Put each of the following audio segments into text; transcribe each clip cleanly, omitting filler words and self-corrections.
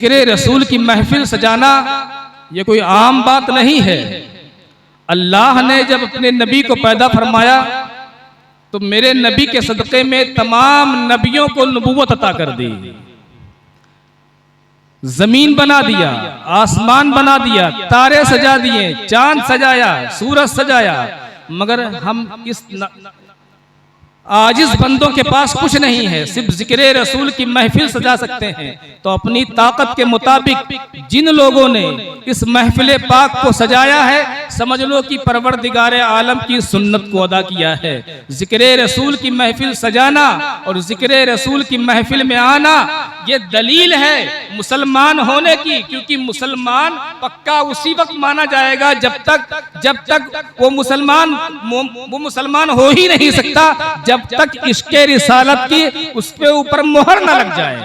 जिक्र रसूल की महफिल सजाना ये कोई आम बात नहीं है। अल्लाह ने जब अपने नबी को पैदा फरमाया तो मेरे नबी के सदक़े में तमाम नबियों को नबूवत अता कर दी। जमीन बना दिया, आसमान बना दिया, तारे सजा दिए, चांद सजाया, सूरज सजाया, मगर हम इस आजिज बंदों के पास कुछ नहीं है, सिर्फ जिक्र रसूल की महफिल सजा सकते हैं। तो अपनी ताकत के मुताबिक जिन लोगों ने इस महफिल पाक को सजाया है, समझ लो कि परवरदिगार आलम की सुन्नत को अदा किया है। जिक्र रसूल की महफिल सजाना और जिक्र रसूल की महफिल में आना ये दलील है मुसलमान होने की, क्योंकि मुसलमान पक्का उसी वक्त माना जाएगा जब तक वो मुसलमान हो ही नहीं सकता जब तक इश्क़े रिसालत की उस पे ऊपर मोहर न लग जाए।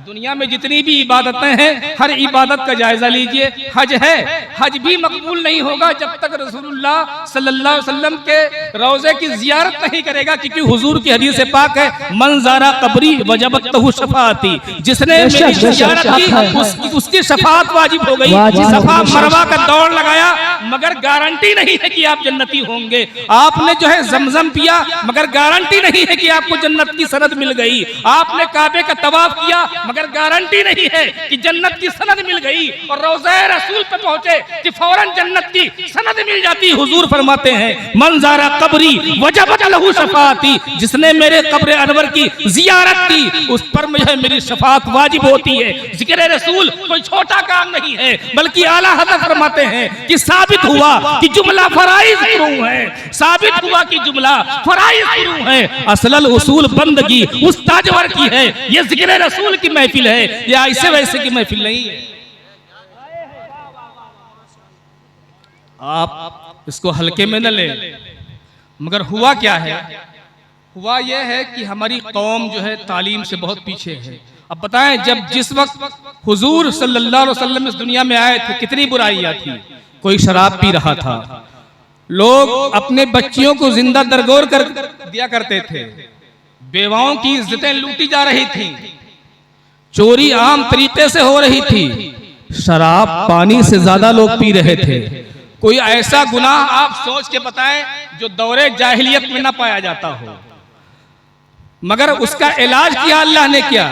दुनिया में जितनी भी इबादतें हैं, हर इबादत का जायजा लीजिए। हज है, हज भी मकबूल नहीं होगा जब तक रसूलुल्लाह सल्लल्लाहु अलैहि वसल्लम के रोजे की जियारत नहीं करेगा, क्योंकि हुजूर की हदीस से पाक है, मन ज़ारा कब्री वजबत लहू शफाअती, जिसने मेरी जियारत की उसकी शफाअत वाजिब हो गई। सफा मरवा का दौड़ लगाया मगर गारंटी नहीं है कि आप जन्नती होंगे। आपने जो है जमजम पिया मगर गारंटी नहीं है कि आपको जन्नत की सनद मिल गई। आपने काबे का तवाफ किया मगर गारंटी नहीं है कि जन्नत की सनद मिल गई। और रोज़े रसूल पे पहुंचे कि फौरन जन्नत की सनद मिल जाती। हुजूर फरमाते हैं, मन ज़ारा कब्री वजबत लहू शफाअती, जिसने मेरे कब्र अनवर की जियारत की उस पर मुझे मेरी शफाअत वाजिब होती है। जिक्र रसूल कोई छोटा काम नहीं है, बल्कि आला हज़रत फरमाते हैं कि साबित हुआ कि जुमला फराइज़ शुरू है, साबित हुआ कि जुमला फराइज़ शुरू है। असलल उसूल बंदगी उस ताजवर की है। ये जिक्र रसूल की महफिल है, या ऐसे वैसे की महफिल नहीं है। आप इसको हल्के में न लें। मगर हुआ क्या है? हुआ यह है कि हमारी कौम जो है तालीम से बहुत पीछे है। अब बताएं, जब जिस वक्त हुजूर सल्लल्लाहु अलैहि वसल्लम इस दुनिया में आए थे, कितनी बुराइयां थी। कोई शराब पी रहा था, लोग अपने बच्चियों को जिंदा दरगोर कर दिया करते थे, बेवाओं की इज्जतें लूटी जा रही थी, चोरी आम तरीके से हो रही थी, शराब पानी से ज्यादा लोग पी रहे थे। कोई ऐसा गुनाह आप सोच के बताएं जो दौरे जाहिलियत में ना पाया जाता हो। मगर उसका इलाज किया अल्लाह ने किया।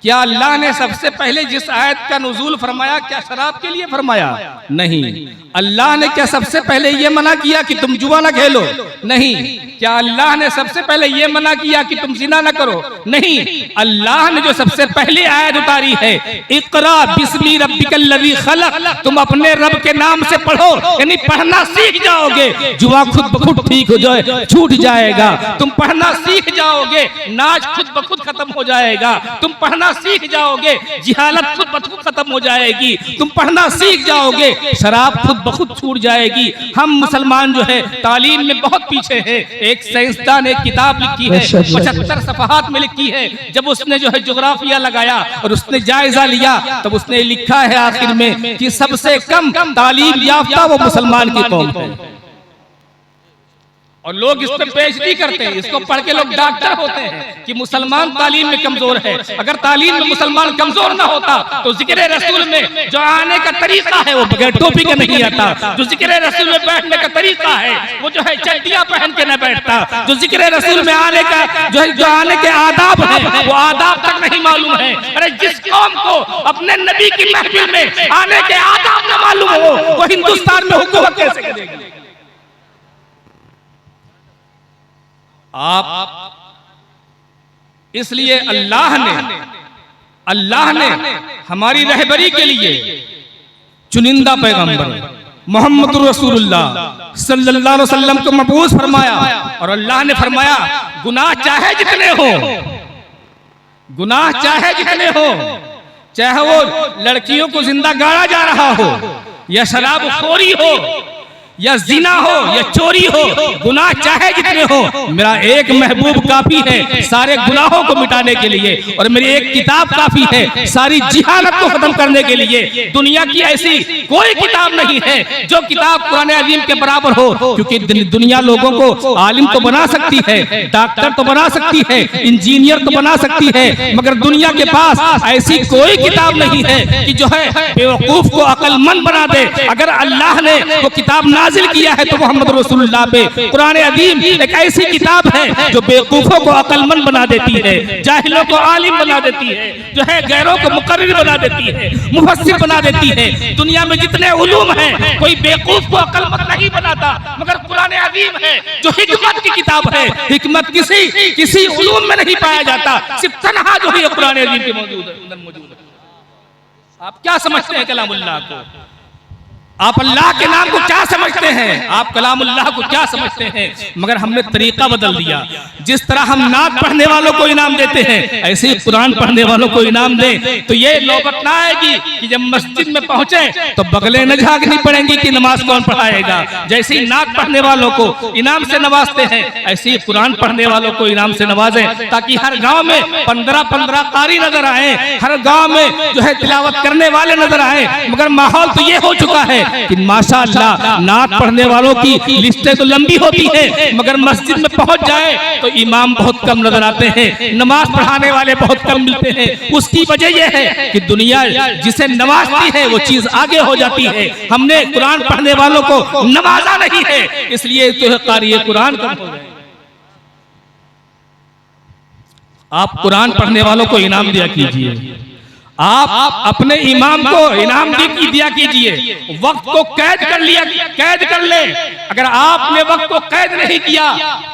क्या अल्लाह ने सबसे पहले जिस आयत का नुज़ूल फरमाया, क्या शराब के लिए फरमाया? नहीं। अल्लाह ने क्या सबसे पहले ये मना किया कि तुम जुआ ना खेलो? नहीं। क्या अल्लाह ने सबसे पहले ये मना किया कि तुम जिना ना करो? नहीं। अल्लाह ने जो सबसे पहले आयत उतारी है, इक़रा बिस्मी रब्बिकल लज़ी खलक़, तुम अपने रब के नाम से पढ़ो, यानी पढ़ना सीख जाओगे। जुआ खुद ब खुद ठीक हो जाए, छूट जाएगा। तुम पढ़ना सीख जाओगे, नाच खुद ब खुद खत्म हो जाएगा। तुम पढ़ना सीख जाओगे, जिहालत खुद ब खुद खत्म हो जाएगी। तुम पढ़ना सीख जाओगे, शराब खुद ब खुद छूट जाएगी। हम मुसलमान जो है तालीम में बहुत पीछे हैं। एक साइंसदान एक किताब लिखी है, 75 सफ़हात में लिखी है। जब उसने जो है जोग्राफिया लगाया और उसने जायजा लिया, तब उसने लिखा है आखिर में कि सबसे कम तालीम याफ्ता वो मुसलमान की कौम है। और लोग इस पे पेशगी करते हैं, इसको पढ़ के लोग डॉक्टर होते हैं कि मुसलमान तालीम में कमजोर है। अगर तालीम में मुसलमान कमजोर ना होता तो जिक्र रसूल में जो आने का तरीका है वो बगैर टोपी के नहीं आता। जो जिक्र रसूल में बैठने का तरीका है वो जो है चड्डियां पहन के न बैठता। जो जिक्र रसूल में आने का जो आने के आदाब है वो आदाब तक नहीं मालूम है। अरे जिस कौम को अपने नबी की महफिल में आने के आदाब न मालूम हो, वो हिंदुस्तान में हुकूमत कैसे करेगी? आप इसलिए अल्लाह ने हमारी रहबरी के लिए चुनिंदा पैगंबर मोहम्मद रसूलुल्लाह सल्लल्लाहु अलैहि वसल्लम को मबूस फरमाया। और अल्लाह ने फरमाया, गुनाह चाहे जितने हो, गुनाह चाहे जितने हो, चाहे वो लड़कियों को जिंदा गाड़ा जा रहा हो, या शराब खोरी हो, या जिना हो या चोरी हो, गुनाह चाहे जितने हो, मेरा एक महबूब काफी है सारे गुनाहों को मिटाने के लिए, और मेरी एक किताब काफी है सारी जिहालत को खत्म करने के लिए। दुनिया की ऐसी कोई किताब नहीं है जो किताब कुरान अजीम के बराबर हो, क्योंकि दुनिया लोगों को आलिम तो बना सकती है, डॉक्टर तो बना सकती है, इंजीनियर तो बना सकती है, मगर दुनिया के पास ऐसी कोई किताब नहीं है कि जो है बेवकूफ को अक्लमंद बना दे। अगर अल्लाह ने वो किताब नाजिल किया है तो मोहम्मद रसूलुल्लाह पे कुरान अजीम एक ऐसी किताब है जो बेवकूफों को अक्लमंद बना देती है, जाहिलों को आलिम बना देती है, जो है गैरों को मुकर्रिर बना देती है, मुफस्सिर बना देती है। दुनिया में जितने उलूम हैं कोई बेवकूफ को अक्लमंद नहीं बनाता, मगर कुरान अजीम है जो हिकमत की किताब है। हिकमत किसी उलूम में नहीं पाया जाता, सिर्फ तन्हा जो है कुरान अजीम के मौजूद है। आप क्या समझते हैं कलामुल्लाह को? आप अल्लाह के नाम को क्या समझते हैं? आप कलामुल्लाह को क्या समझते हैं? मगर हमने तरीका बदल दिया। जिस तरह हम नात पढ़ने वालों को इनाम देते हैं, ऐसे ही कुरान पढ़ने वालों को इनाम दें तो ये नौबत ना आएगी कि जब मस्जिद में पहुंचे तो बगलें न झांकनी पड़ेंगी कि नमाज कौन पढ़ाएगा। जैसे ही नात पढ़ने वालों को इनाम से नवाजते हैं, ऐसे ही कुरान पढ़ने वालों को इनाम से नवाजें, ताकि हर गाँव में 15-15 कारी नजर आए, हर गाँव में जो है तिलावत करने वाले नजर आए। मगर माहौल तो ये हो चुका है कि माशाअल्लाह नात पढ़ने वालों की लिस्टें तो लंबी होती हैं, मगर मस्जिद में पहुंच जाए तो इमाम बहुत कम नजर आते हैं, नमाज पढ़ाने वाले बहुत कम मिलते हैं। उसकी वजह यह है कि दुनिया जिसे नवाजती है वो चीज आगे हो जाती है। हमने कुरान पढ़ने वालों को नवाजा नहीं है, इसलिए तो कारी कुरान कम हो गए। आप कुरान पढ़ने वालों को इनाम दिया कीजिए, आप अपने इमाम को इनाम दिया कीजिए। वक्त को कैद कर ले। अगर आपने वक्त को कैद नहीं किया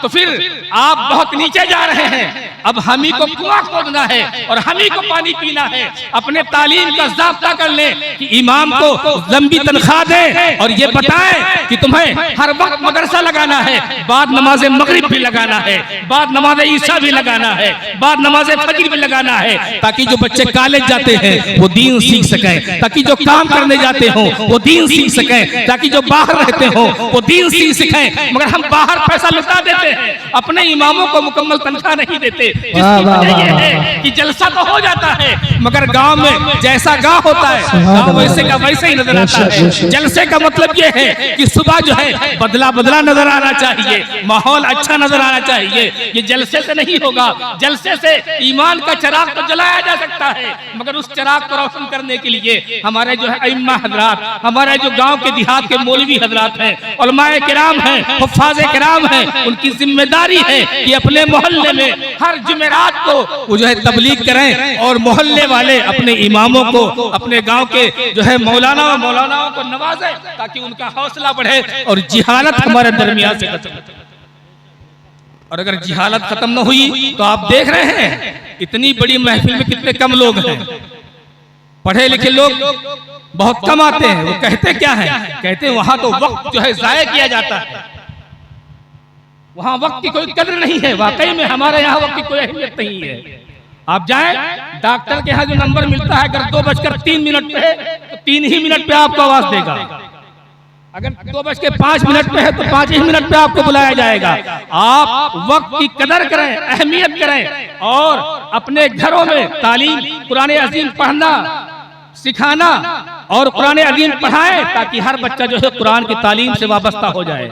तो फिर आप बहुत नीचे जा रहे हैं। अब हम ही को कुआं खोदना है और हम ही को पानी पीना है। अपने तालीम का ज़ाब्ता कर ले कि इमाम को लंबी तनख्वाह दें और ये बताएं कि तुम्हें हर वक्त मदरसा लगाना है, बाद नमाज मगरिब भी लगाना है, बाद नमाज ईशा भी लगाना है, बाद नमाज फजर भी लगाना है, ताकि जो बच्चे कॉलेज जाते हैं वो दीन सीख सकें, ताकि जो काम करने जाते हो वो दीन सीख सकें, ताकि जो बाहर रहते हो वो दीन सीख सकें। मगर हम बाहर पैसा लुटा देते हैं, अपने इमामों को मुकम्मल तनख्वाह नहीं देते। जिसकी वजह यह है कि जलसा तो हो जाता है, मगर गांव में जैसा गांव होता है गांव वैसे का वैसे ही नजर आता है। जलसे का मतलब यह है कि सुबह जो है बदला बदला नजर आना चाहिए, माहौल अच्छा नजर आना चाहिए। ये जलसे से नहीं होगा। जलसे से ईमान का चिराग तो जलाया जा सकता है, मगर उस चिराग को रोशन करने के लिए हमारे जो है इम्मा हजरात, हमारे जो गांव के देहात के मौलवी हजरात हैं, उलमाए किराम हैं, हुफ्फाज़े किराम हैं, उनकी जिम्मेदारी है कि अपने मोहल्ले में हर जुमेरात को वो जो है तबलीग करें और मोहल्ले वाले अपने इमामों को, अपने गांव के जो है मौलानाओं को नवाजें, ताकि उनका हौसला बढ़े और जिहालत हमारे दरमियान से खत्म। और अगर जिहालत खत्म न हुई तो आप देख रहे हैं इतनी बड़ी महफिल में कितने कम लोग हैं। पढ़े लिखे लोग बहुत कम आते हैं। वो कहते क्या है? कहते हैं वहां तो वक्त जो है जाया किया जाता है, वहां वक्त की कोई कदर नहीं है। वाकई में हमारे यहाँ वक्त की कोई अहमियत नहीं है। आप जाएं डॉक्टर के यहाँ जो नंबर मिलता है, अगर 2:03 पे है तो 3 ही मिनट पे आपको आवाज देगा। अगर 2:05 पे है तो 5 ही मिनट पे आपको बुलाया जाएगा। आप वक्त की कदर करें, अहमियत करें और अपने घरों में तालीम कुरान अजीम पढ़ना सिखाना और कुरान अजीम पढ़ाएं, ताकि हर बच्चा जो है कुरान की तालीम से वाबस्ता हो जाए।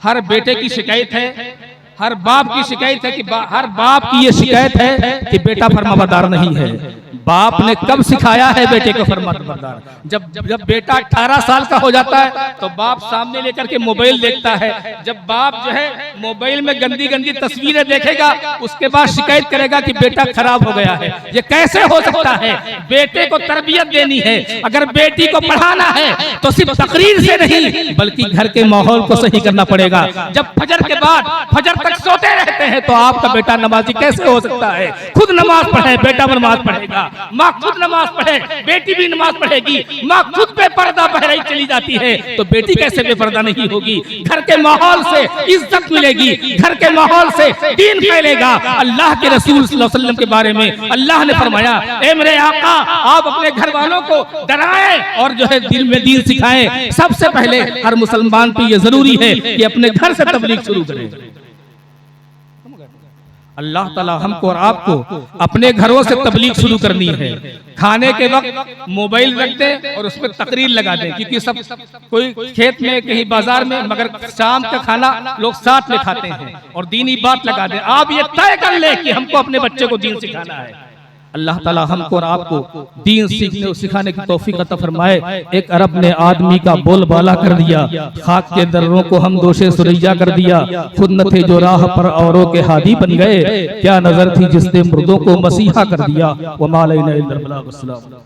हर बेटे की शिकायत है, हर बाप की शिकायत है कि हर बाप की ये शिकायत है कि बेटा फरमाबरदार नहीं है। बाप ने कब सिखाया है बेटे को फरमाबरदार? जब बेटा 18 साल का हो जाता है तो बाप सामने लेकर के मोबाइल देखता है। जब बाप जो है मोबाइल में गंदी गंदी तस्वीरें देखेगा, उसके बाद शिकायत करेगा कि बेटा खराब हो गया है। ये कैसे हो सकता है? बेटे को तरबियत देनी है, अगर बेटी को पढ़ाना है तो सिर्फ तकरीर से नहीं बल्कि घर के माहौल को सही करना पड़ेगा। जब फजर के बाद फजर तक सोते रहते हैं तो आपका बेटा नमाजी कैसे हो सकता है? खुद नमाज पढ़े, बेटा नमाज पढ़ेगा। माँ खुद नमाज पढ़े, बेटी भी नमाज पढ़ेगी, माँ खुद बेपर्दा बहराई चली जाती है तो बेटी कैसे बेपर्दा नहीं होगी। घर के माहौल से इज्जत मिलेगी, घर के माहौल से दीन फैलेगा। अल्लाह के रसूल सल्लल्लाहु अलैहि वसल्लम के बारे में अल्लाह ने फरमाया, ए मेरे आका, आप अपने घर वालों को डराएं और जो है दिल में दीन सिखाएं। सबसे पहले हर मुसलमान पे ये जरूरी है कि अपने घर से तबलीग शुरू करें। अल्लाह ताला हमको और आपको अपने घरों से तबलीग शुरू करनी है। खाने के वक्त मोबाइल रख दें और उस पर तकरीर लगा दें, क्योंकि सब कोई खेत में कहीं बाजार में, मगर शाम का खाना लोग साथ में खाते हैं और दीनी बात लगा दें। आप ये तय कर ले कि हमको अपने बच्चे को दीन सिखाना है। अल्लाह ताला हमको और आपको दीन सीखने और सिखाने की तौफीक अता फरमाए। एक अरब ने आदमी का बोलबाला कर दिया, खाक के दर्रों को हम दोषे सुरैया कर दिया। खुद न थे जो राह पर औरों के हादी बन गए, क्या नजर थी जिसने मुर्दों को मसीहा कर दिया। वमा अलैना इल्लल बलाग।